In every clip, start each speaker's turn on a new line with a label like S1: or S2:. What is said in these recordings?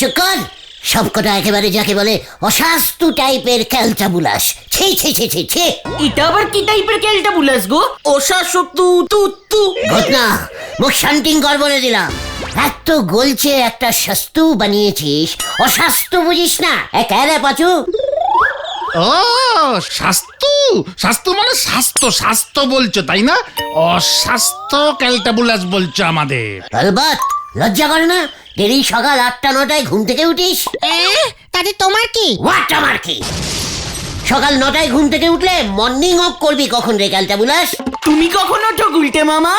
S1: চুপ কর। সবকটা একেবারে যাকে বলে অশাস্তু টাইপের ক্যালটাবুলাস। ছি ছি ছি ছি ছি।
S2: এটা আবার কি টাইপের ক্যালটাবুলাস গো? অশাসক্তু তু তু।
S1: ঘটনা মুখ শান্তিং কর বলে দিলাম। এত গলছে একটা শাস্তু বানিয়েছিস, অশাস্তু বুঝিস না? একেবারে পাচু।
S3: ও স্বাস্থ্য, স্বাস্থ্য মানে স্বাস্থ্য, স্বাস্থ্য বলছো তাই না? অস্বাস্থ্য ক্যালটাবুলাস বলছো আমাদের।
S1: আলবাত লজ্জা করে না? ডেলি সকাল 8টা-9টায় ঘুম থেকে উঠিস।
S4: তাতে তোমার কি?
S1: হোয়াট আমার কি? সকাল 9টায় ঘুম থেকে উঠলে মর্নিং ওয়াক করবি কখন রে ক্যালটাবুলাস?
S2: তুমি কখন ওঠো গুলটে মামা?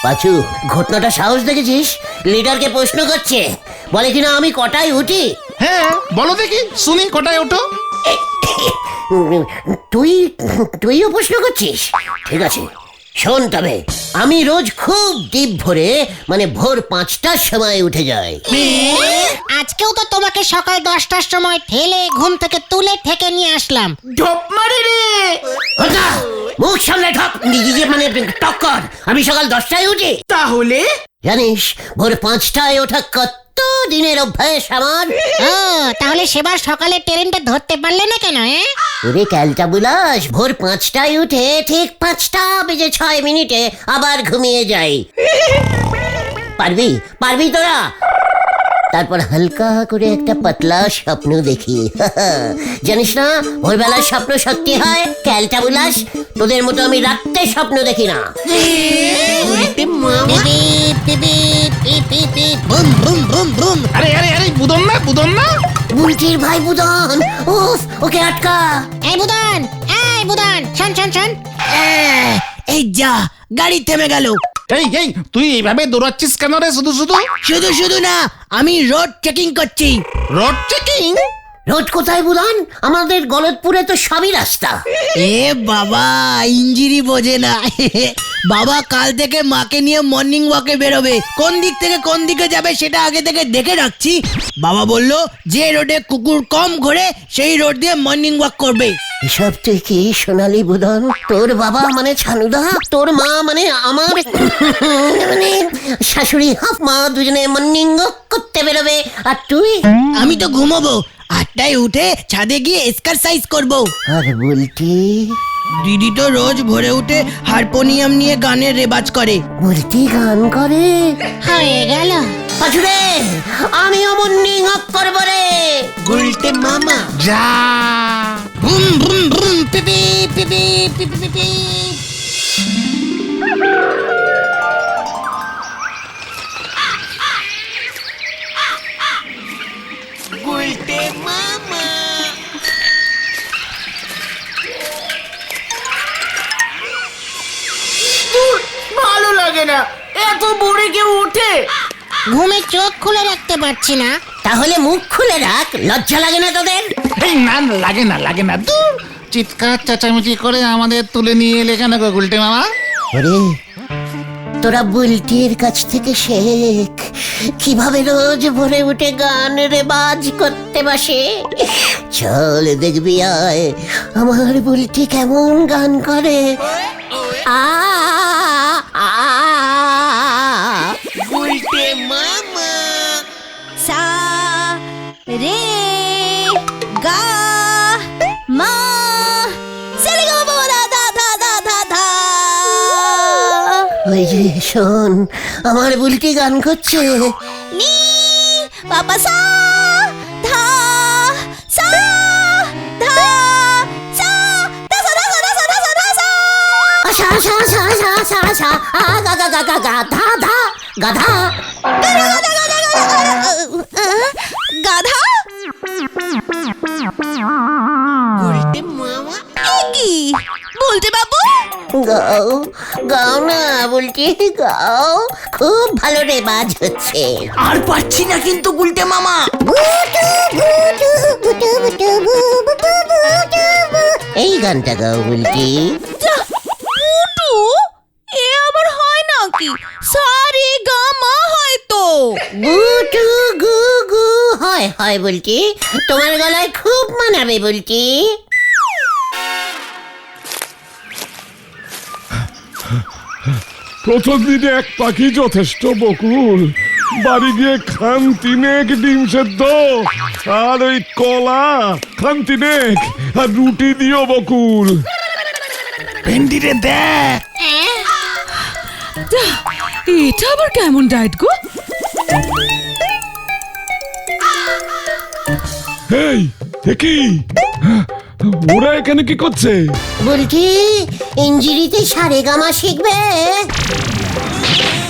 S1: পাচু, ঘটনাটা সাহস দেখেছিস? লিডারকে প্রশ্ন করছে, বলে কিনা আমি কটায় উঠি।
S3: হ্যাঁ বলো দেখি শুনি, কটায় ওঠো?
S1: তুইও প্রশ্ন করছিস? ঠিক আছে শোন, তবে আমি রোজ খুব ডিপ ভোরে মানে ভোর 5টার সময় উঠে যাই।
S4: আজকেও তো তোমাকে সকাল 10টার সময় ঠেলে ঘুম থেকে তুলে থেকে নিয়ে আসলাম।
S2: ঢপ মারে রে।
S1: ঘটনা মুখ সামনে ঠক মানে টক্কর। আমি সকাল 10টায় উঠি।
S2: তাহলে
S1: জানিস ভোর 5টায় ওঠা কত দিনের অভ্যাস আমার।
S4: তাহলে সেবার সকালে ট্রেনটা ধরতে পারলে না কেন?
S1: ওরে ক্যালটাবুলাস, ভোর 5টায় উঠে ঠিক 5টা বেজে 6 মিনিটে আবার ঘুমিয়ে যাই। পারবি তোরা? তারপর হালকা করে একটা পাতলা স্বপ্ন দেখি। জানিস না ভোরবেলার স্বপ্ন সত্যি হয় ক্যালটাবুলাস? তোদের মতো আমি রাত্রে স্বপ্ন দেখি না।
S3: আরে আরে আরে বুদন না, বুদন না।
S1: বুলটির ভাই বুদন, উফ ওকে আটকা।
S4: এই বুদন, শোন শোন শোন।
S5: এই যা, গাড়ি থেমে গেল।
S3: এই এই তুই এইভাবে দৌড়াচ্ছিস কেন রে? শুধু শুধু
S5: শুধু না, আমি রোড চেকিং করছি।
S3: Road checking?
S1: রোড কোথায় বুদন? আমাদের গলতপুরে তো সবই রাস্তা।
S5: এ বাবা, ইঞ্জিরি বোঝে না। বাবা কাল থেকে মাকে নিয়ে মর্নিং ওয়াকে বেরোবে। কোন দিক থেকে কোন দিকে যাবে সেটা আগে থেকে দেখে রাখছি। বাবা বলল যে রোডে কুকুর কম ঘোরে সেই রোড দিয়ে মর্নিং ওয়াক করবে।
S1: এসব তুই কি সোনালি বুদন? তোর বাবা মানে ছানুদা, তোর মা মানে আমার মানে শাশুড়ি হাফ মা, দুজনে মর্নিং ওয়াক করতে বেরোবে আর তুই?
S5: আমি তো ঘুমোবো, 8টায় উঠে ছাদে গিয়ে এক্সারসাইজ করব।
S1: আর বলতি?
S5: দিদি তো রোজ ভোরে উঠে হারমোনিয়াম নিয়ে গানের রেওয়াজ করে।
S1: বলতি গান করে?
S4: হয়ে গেল।
S1: পাছুরে আমিও মর্নিং ওয়াক করবো রে।
S5: গুলটে মামা
S3: যা।
S5: বুম বুম বুম পিপি পিপি পিপি পিপি। গুলটে মামা।
S2: ভালো লাগে না, এত ভোরে কেউ ওঠে?
S4: ঘুমে চোখ খুলে রাখতে পারছি না।
S1: তাহলে মুখ খুলে রাখ, লজ্জা লাগে না তোদের?
S3: এই না লাগে না দূর। চিৎকার চেঁচামেচি করে আমাদের তুলে নিয়ে এলে কেন গো গুলটে মামা?
S1: ওরে তোরা বুলটির কাছ থেকে শেখ কিভাবে রোজ ভোরে উঠে গান রেওয়াজ করতে বসে। চল দেখবি আয় আমার বুলটি কেমন গান করে। আ আ
S5: গুলটে মামা।
S6: सा रे गा मा सा रे गा मा धा धा धा धा धा धा।
S1: ওই যে শোন আমার বুলটি গান করছে।
S6: नी पापा सा धा सा धा सा धा सा धा सा धा सा धा सा धा सा।
S1: আশা আশা আশা আশা আশা আশা আ গা গা গা গা গা ধা ধা গাধা।
S6: গাধা?
S5: গুলটে মামা।
S6: কি বলতে বাবু?
S1: গাও গাও না বলছি, গাও, খুব ভালো রেওয়াজ হচ্ছে।
S5: আর পারছি না কিন্তু গুলটে মামা।
S1: এই গানটা গাও বলছি।
S6: পুটু, এ আবার হয় নাকি? সারে গা মা হয় তো।
S1: গুটু গু গু হয় হয় বলছি, তোমার গলায় খুব মানাবে বলছি।
S7: প্রথম দিনে এক পাখি যথেষ্ট বকুল, বাড়ি গিয়ে খান তিনেক ডিম সেদ্ধ আর ওই কলা খান তিনেক আর রুটি দিও বকুল।
S3: ভেন্ডিরে দেখ,
S8: এটা আবার কেমন ডায়েট গো?
S7: এই কি ওরা এখানে কি করছে?
S1: বলছি ইঞ্জিরিতে সারেগামা শিখবে।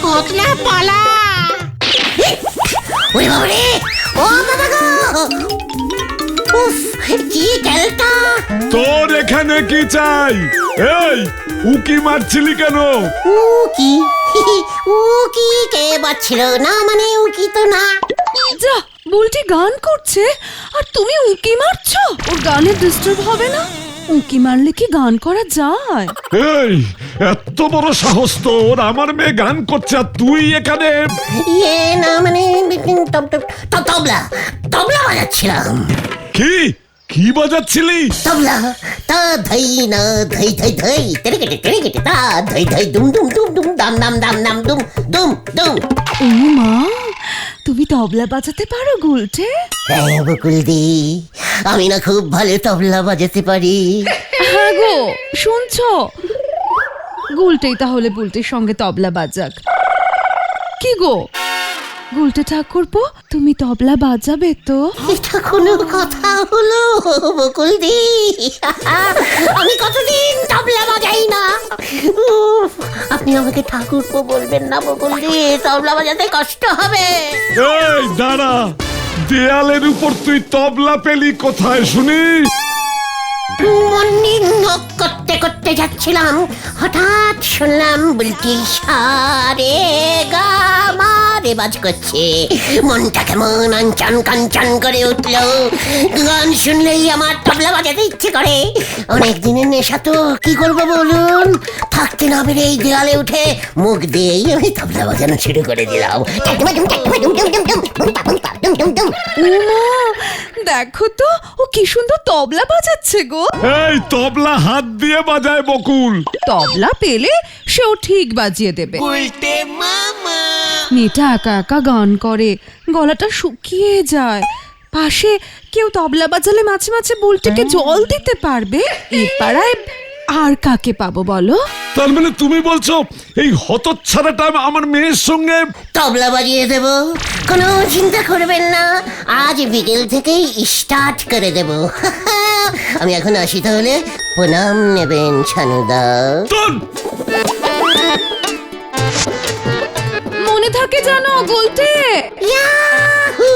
S4: কোতলা পালা।
S1: ওরে বাবারে, ও বাবা গো, উফ কি ক্যালটা।
S7: তোর এখানে কি চাই? এই উকি মারছিলি কেন?
S1: উকি উকি কে বাচ্ছিল না, মানে উকি তো না।
S8: যা, বুলটি গান করছে আর তুমি উঁকি মারছো। ওর গানে ডিস্টার্ব হবে না? উঁকি মারলে কি গান করা যায়?
S7: এই এত বড় সাহস তোর, আমার মেয়ে গান করছে আর তুই এখানে?
S1: ইয়ে না মানে তবলা তবলা বাজাচ্ছিলাম।
S7: কি কি বাজাচ্ছিলি?
S1: তবলা তা ধই না ধই ধই ধই তেরে কেটে তা ধই ধই দুম দুম দুম দুম দাম দাম দাম দাম দুম দুম দুম।
S8: ও মা, তুমি তবলা বাজাতে পারো গুলটে?
S1: হ্যাঁ বকুলদি, আমি না খুব ভালো তবলা বাজাতে পারি।
S8: হ্যাঁ গো, শুনছো? গুলটেই তাহলে বুলটির সঙ্গে তবলা বাজাক। কি গো গুলটে ঠাকুরপো, তুমি তবলা বাজাবে তো?
S1: এটা কোনো কথা হলো বকুলদি? আমি কতদিন তবলা বাজাই না। উফ, আপনি আমাকে ঠাকুরপো বলবেন না বকুলদি, তবলা বাজাতে কষ্ট হবে।
S7: এই দাঁড়া, দেয়ালের উপর তুই তবলা পেলি কোথায় শুনি?
S1: মর্নিং ওয়াক করতে করতে যাচ্ছিলাম, হঠাৎ শুনলাম বুলটি সারে গা মা রেবাজ করছে। মনটা কেমন আনচান কাঞ্চান করে উঠলো। গান শুনলেই আমার তবলা বাজাতে ইচ্ছে করে। অনেক দিনের নেশা তো, কি করবো বলুন? থাকতে না পেরে এই দেয়ালে উঠে মুখ দিয়েই আমি তবলা বাজানো শুরু করে দিলাম।
S8: উমা, দেখো তো ও কি সুন্দর তবলা বাজাচ্ছে গো।
S7: এই তবলা হাত দিয়ে বাজায় বকুল।
S8: তবলা পেলে সেও ঠিক বাজিয়ে দেবে। মেয়েটা একা একা গান করে, গলাটা শুকিয়ে যায়। পাশে কেউ তবলা বাজালে মাঝে মাঝে বুলটিকে জল দিতে পারবে। এ পাড়ায় আর কাকে পাবো বলো?
S7: তার মানে তুমি বলছো এই হতচ্ছাড়াটা আমার মেয়ের সঙ্গে?
S1: তবলা বাজিয়ে দেব, কোনো চিন্তা করবেন না। আজ বিকেল থেকেই স্টার্ট করে দেব। আমি এখন আসি তাহলে, প্রণাম নেবেন ছানুদা।
S7: তোর
S8: মনে থাকে জানো গুলটে?
S1: ইয়াহু!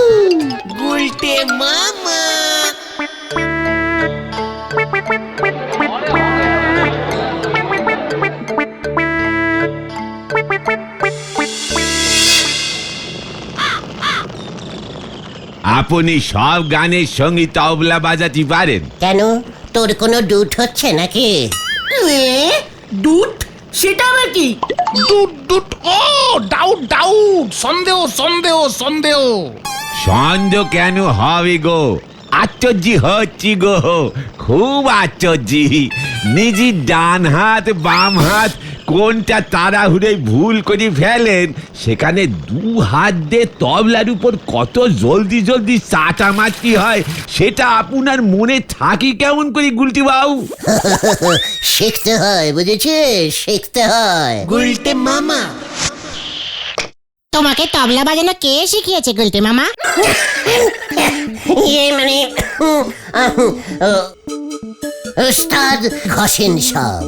S9: আপনি সব গানের সঙ্গে তবলা বাজাতে পারেন?
S1: কেন, তোর কোনো ডুট হচ্ছে নাকি?
S2: দুধ সেটা আবার কি?
S3: দুট দুট, ও ডাউট ডাউট, সন্দেহ সন্দেহ সন্দেহ।
S9: সন্দেহ কেন হবে গো? আশ্চর্য হচ্ছি গো, খুব আশ্চর্য। নিজের ডান হাত বাম হাত কোনটা তাড়াহুড়ে ভুল করে ফেলেন, সেখানে দু হাত দিয়ে তবলার উপর কত জলদি জলদি চাটা মারতে হয় সেটা আপনার মনে থাকি কেমন করে গুলটি বাবু?
S1: শিখতে হয়, বুঝেছিস? শিখতে হয়।
S4: তোমাকে তবলা বাজানো কে শিখিয়েছে গুলটে মামা?
S1: ইয়ে মানে ওস্তাদ ঘসেন সব।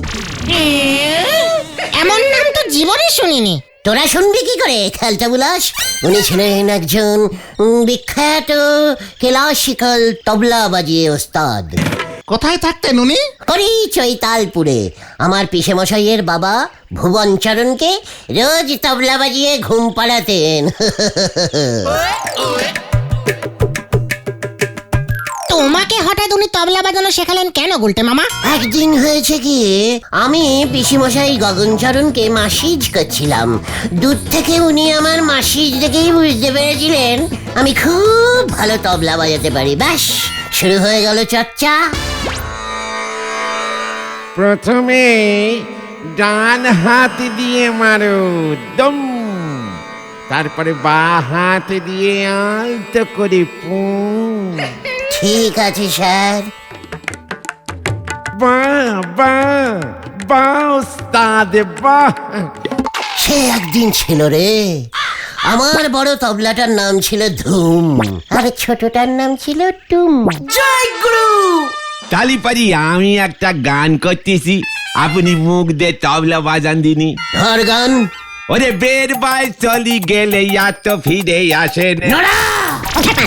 S4: এমন নাম তো জীবনে শুনিনি।
S1: তোরা শুনবি কি করে খেলটা বুলাস? উনি ছিলেন একজন বিখ্যাত ক্লাসিক্যাল তবলা বাজিয়ে ওস্তাদ।
S3: কোথায় থাকতেন উনি?
S1: হরি চৈতালপুরে। আমার পিসেমশাইয়ের বাবা ভুবনচরণকে রোজ তবলা বাজিয়ে ঘুম পাড়াতেন।
S4: তোমাকে হঠাৎ উনি তবলা বাজানো শেখালেন কেন গুলটে মামা?
S1: একদিন হয়েছে কি, আমি পিসিমশাই গগনচরণকে মাসিজ করছিলাম। দূর থেকে উনি আমার মাসিজ দেখেই বুঝতে পেরেছিলেন আমি খুব ভালো তবলা বাজাতে পারি। ব্যাস, শুরু হয়ে গেল চর্চা।
S9: প্রথমে ডান হাত দিয়ে মারো দম, তারপরে বা হাত দিয়ে আলতো করে পু।
S1: ঠিক আছে স্যার।
S9: বাহ বাহ বাহ ওস্তাদ বাহ।
S1: সে একদিন ছিল রে, আমার বড় তবলাটার নাম ছিল ধুম, আর ছোটটার নাম ছিল টুম।
S2: জয় গুরু।
S9: তালিপারি আমি একটা গান করতেছি, আপনি মুখ দিয়ে তবলা বাজান দিনি।
S1: ধর গান।
S9: ওরে বের বাই চলি গেলে আর তো ফিরে আসেন।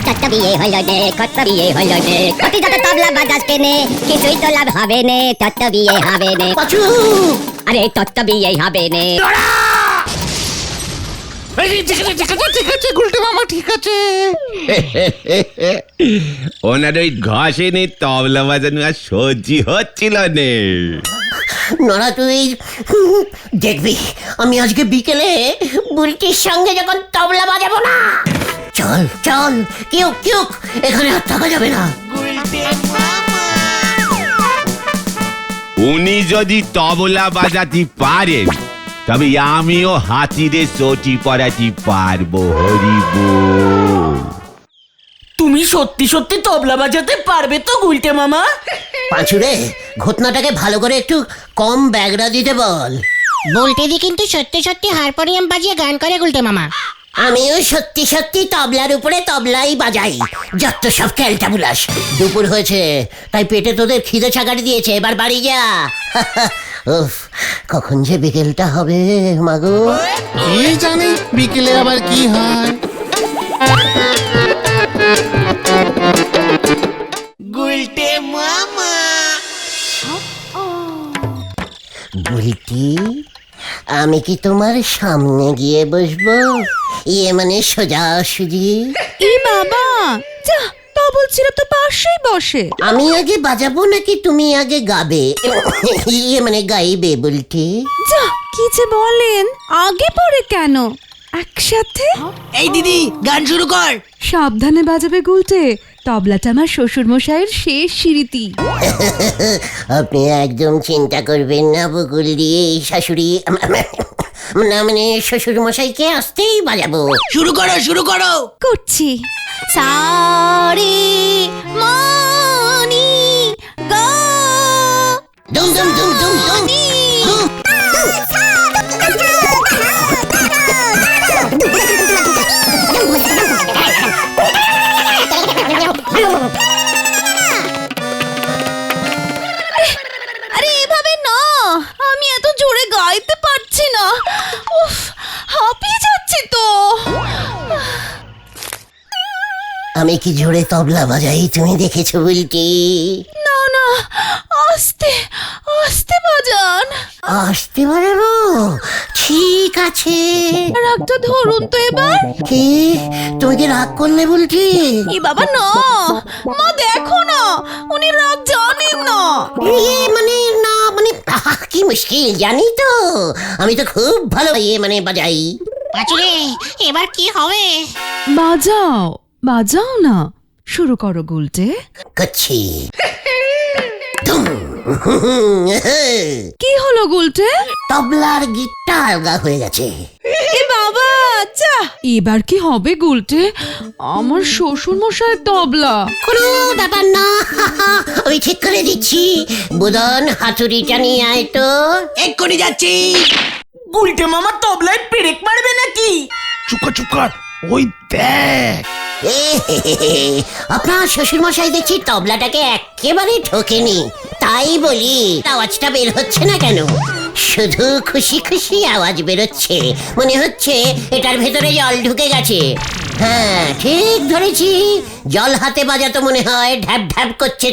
S10: কত বিয়ে হলো রে, কত বিয়ে হলো রে, কত যত তবলা বাজাস কেনে, কিছুই তো লাভ হবে নে, তত বিয়ে হবে নে।
S1: পাচু,
S10: আরে তত বিয়ে হবে নে।
S3: ঠিক আছে গুলটে মামা, ঠিক আছে।
S9: ওনার ওই ঘষেনে তবলা বাজানো আর সহ্যি হচ্ছিল নে।
S1: নড়া তুই দেখবি আমি আজকে বিকেলে বুলটির সঙ্গে যখন তবলা বাজাবো না। চল চল, কিউক কিউক, এখানে আর থাকা যাবে না।
S9: উনি যদি তবলা বাজাতে পারেন তবে আমিও হাতিরে চটি পড়াতে পারবো। হরিব,
S2: তুমি সত্যি সত্যি তবলা বাজাতে পারবে তো গুলটে মামা?
S1: পাঁচুরে, ঘটনাটাকে ভালো করে একটু কম ব্যাগরা দিতে বল।
S4: বুলটেদি কিন্তু সত্যি সত্যি হারমোনিয়াম বাজিয়ে গান করে গুলটে মামা।
S1: আমিও সত্যি সত্যি তবলার উপরে তবলাই বাজাই। যত সব ক্যালটা বুলাস। দুপুর হয়েছে, তাই পেটে তোদের খিদে চাকারি দিয়েছে, এবার বাড়ি যা। উফ, কখন যে বিকেলটা হবে মাগো।
S3: কি জানি বিকেলে আবার কি হয়।
S1: বুলটি, আমি কি তোমার সামনে গিয়ে বসবো? ইয়ে মানে সোজাসুজি।
S8: এই বাবা, যা, তবল ছিল তো পাশেই বসে।
S1: আমি আগে বাজাবো নাকি তুমি আগে গাবে? ইয়ে মানে গাইবে বুলটি।
S8: যা, কি যে বলেন, আগে পরে কেন, একসাথে।
S5: এই দিদি, গান শুরু কর।
S8: সাবধানে বাজাবে গুলটে, তবলাটা আমার শ্বশুর মশাইয়ের শেষ স্মৃতি।
S1: আপনি একদম চিন্তা করবেন না বকুল দিয়ে, শাশুড়ি না মানে শ্বশুর মশাইকে আসতেই বাজাবো।
S5: শুরু করো, শুরু করো।
S8: করছি।
S6: সারে মনি গা
S1: দুম দুম দুম দুম দুম দুম।
S6: আরে এভাবে না, আমি এত জোরে গাইতে পারছি না। উফ, হাঁপিয়ে যাচ্ছি তো।
S1: আমি কি জোরে তবলা বাজাই তুমি দেখেছো বুলটি?
S6: না না, আস্তে আস্তে বাজান।
S1: আসতে বাজাবো, ঠিক আছে।
S6: রাগটা ধরুন তো এবার।
S1: কি, তুমি কি রাগ করলে বুলটি?
S6: এ বাবা না, মা দেখো না, উনি রাগ জানেন না।
S1: ইয়ে মানে না মানে কি মুশকিল জানি তো, আমি তো খুব ভালো ইয়ে মানে বাজাই।
S4: পাঁচুরে, এবার কি হবে?
S8: বাজাও, বাজাও না, শুরু করো গুলটে।
S1: করছি। ধুম।
S8: কি হলো গুলটে?
S1: তবলার গিটটা আলগা হয়ে গেছে।
S8: এ বাবা, যা, এবার কি হবে গুলটে? আমার শ্বশুর মশাইয়ের তবলা।
S1: কোনো ব্যাপার না, আমি ঠিক করে দিচ্ছি। বুদন, হাতুড়িটা নিয়ে আয় তো।
S5: এক্ষুনি যাচ্ছি।
S2: গুলটে মামা তবলায় পেরেক মারবে নাকি?
S3: চুপ কর, চুপ কর, ওই দেখ।
S1: আপনার শ্বশুর মশাই দেখছি তবলাটাকে একেবারে ঠকেনি, তাই বলি আওয়াজটা বের হচ্ছে না কেন? শুধু খুশি খুশি আওয়াজ বেরোচ্ছে, মনে হচ্ছে এটার ভেতরে জল ঢুকে গেছে। হ্যাঁ, ঠিক ধরেছি, জল হাতে বাজাতো মনে হয়, ঢ্যাপ ঢ্যাপ করছে।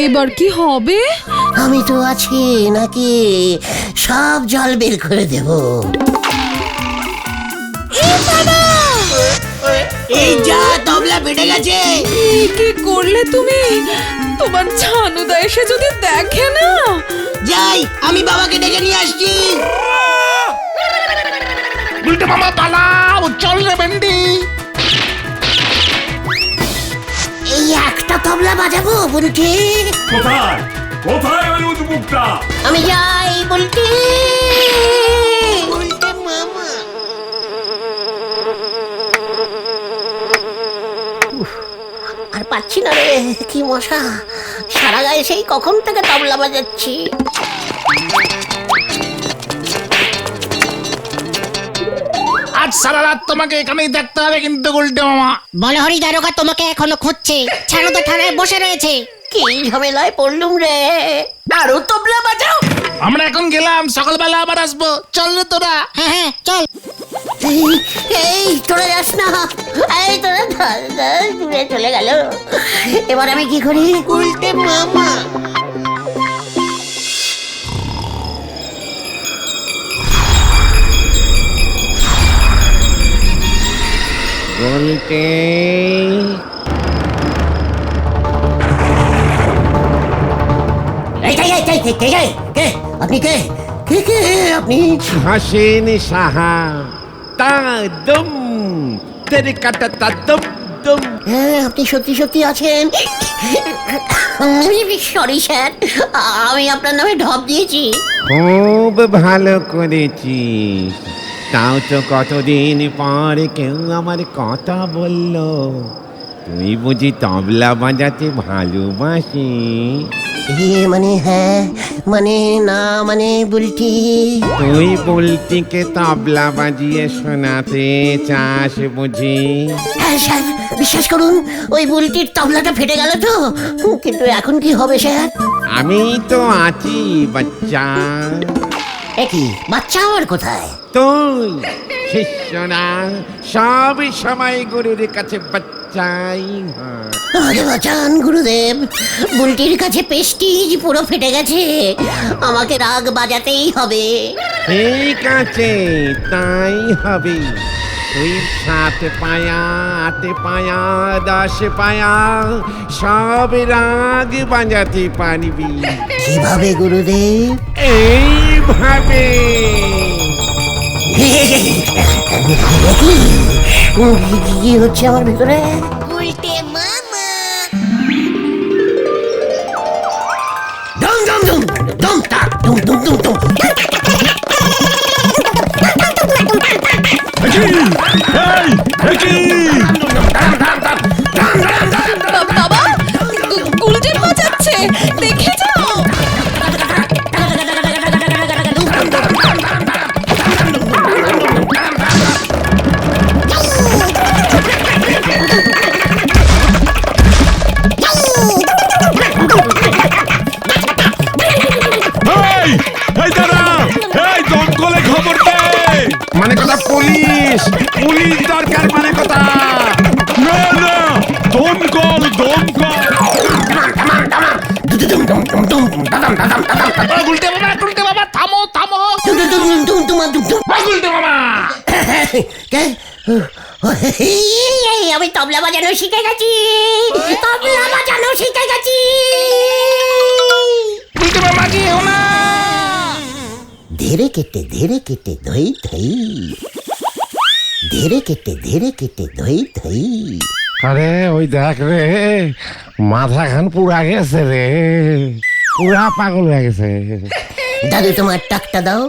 S8: এবার কি হবে?
S1: আমি তো আছি নাকি, সব জল বের করে দেব।
S5: এই যা, তবলা ফেটে গেছে।
S8: কি করলে তুমি? তোমার ছানুদা এসে যদি দেখে না।
S5: যাই, আমি বাবাকে ডেকে নিয়ে আসছি।
S3: গুলটে মামা পালাও, চল রে ভেন্ডি।
S1: এই একটা তবলা বাজাবো বুলটি।
S7: কোথায় কোথায় ওই উদ্মুকটা?
S1: আমি যাই বুলটি। আর পাচ্ছি না রে, কি মশা, সারা গায়ে সেই কখন থেকে তবলা বাজাচ্ছি।
S3: আজ সারা রাত তোমাকে এখানেই থাকতে হবে কিন্তু গুলটে মামা।
S4: বলহরি দারোগা তোমাকে এখনো খুঁজছে, ছাড়ো তো থানায় বসে রয়েছে।
S1: কি ঝামেলায় পড়লুম রে।
S2: আরো তবলা বাজাও।
S3: আমরা এখন গেলাম, সকালবেলা আবার আসবো, চল রে তোরা।
S4: হ্যাঁ হ্যাঁ চল।
S1: এই তোরা যাস না, এই তোরা দূরে চলে গেল। এবার আমি কি করি? উল্টে মামা।
S9: বলতে
S1: কে আপনি? কে কে কে আপনি?
S9: হাসেন সাহা তা দম তেরে কাটা তা দম দম।
S1: হ্যাঁ, আপনি সত্যি সত্যি আছেন? সরি স্যার, আমি আপনার নামে ঢপ দিয়েছি।
S9: খুব ভালো করেছিস, তাও তো কতদিন পর কেউ আমার কথা বলল। তুই বুঝি তবলা বাজাতে ভালোবাসিস?
S1: মানে হ্যাঁ, মানে না, মানে বুলটি।
S9: তুই বুলটিকে তবলা বাজিয়ে শোনাতে চাস বুঝি?
S1: হ্যাঁ স্যার, বিশ্বাস করুন, ওই বুলটির তবলাটা ফেটে গেল তো। কিন্তু এখন কি হবে স্যার?
S9: আমি তো আছি বাচ্চা।
S1: কি বাচ্চা আমার কোথায়?
S9: তুই শিষ্যরা সব সময় গুরুর কাছে বাচ্চাই হয়।
S1: আরে বাঁচান গুরুদেব, বুলটির কাছে পেস্টিজ পুরো ফেটে গেছে, আমাকে রাগ বাজাতেই হবে।
S9: ঠিক আছে, তাই হবে। তুই 7 পায়া 8 পায়া 10 পায়া সব রাগ বাজাতে পারবি।
S1: কিভাবে গুরুদেব?
S9: এইভাবে।
S1: কি হচ্ছে আমার ভিতরে?
S6: উল্টে মামা।
S1: দম দম দম দম তা দম দম দম দম।
S8: বাবা, গুলটে বাজাচ্ছে, দেখে যাও।
S7: এই দাঁড়া, এই দমকলে খবর দে।
S9: মানে কথা পুলিশ, পুলিশ দরকার মানে কথা।
S7: না না, দমকল দমকল।
S3: গুলটে মামা থামো থামো। গুলটে মামা
S1: আমি তবলা বাজানো শিখে গেছি, তবলা বাজানো শিখে গেছি।
S3: গুলটে মামা কি হোনা?
S1: ধীরে কেটে ধই ধই, ধীরে কেটে ধই ধই।
S9: আরে ওই দেখ রে, মাথা খান পুরা গেছে রে, পুরা পাগল হয়ে গেছে।
S1: দাদু তোমার টাকটা দাও।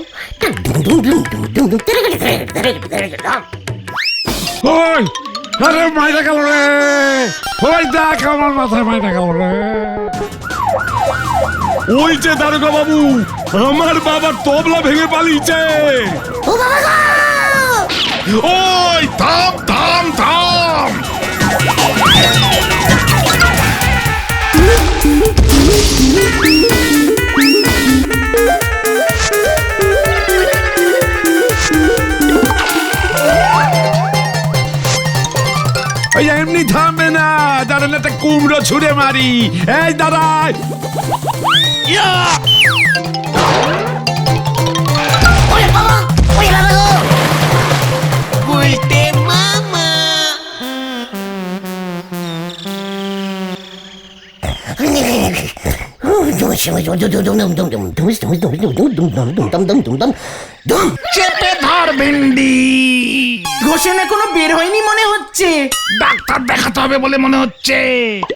S7: ওই, আরে মাইরা গেল রে। ওই দেখ, আমার মাথায় মাইরা গেল রে। ওই যে দারোগা বাবু, আমার বাবার তবলা ভেঙে পালিয়েছে।
S1: ও বাবা গো!
S7: ওই থাম থাম থাম।
S9: ওই এমনি থামবে না, দাঁড়ান একটা কুমড়ো ছুঁড়ে মারি। এই দাঁড়ায়।
S1: ওরে বাবা, ওরে বাবা গো!
S5: উল্টে মামা।
S3: চেপে ধর ভেন্ডি।
S2: ঘোষণা কোনো বের হয়নি মনে হচ্ছে।
S3: ডাক্তার দেখাতে হবে বলে মনে হচ্ছে।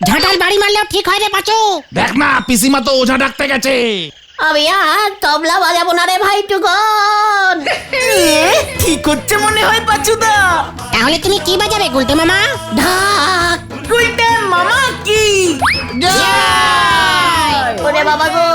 S4: ঝাঁটাল বাড়ি মারলেও ঠিক হয় রে পাচু।
S3: দেখ না, পিসিমা তো ওঝা ডাকতে গেছে।
S1: আমি আর তবলা বাজাবো না রে ভাইটুকন।
S2: ঠিক হচ্ছে মনে হয় পাচুদা।
S4: তাহলে তুমি কি বাজাবে গুলটে মামা?
S1: ঢাক
S2: গুলটে মামা বাবা গো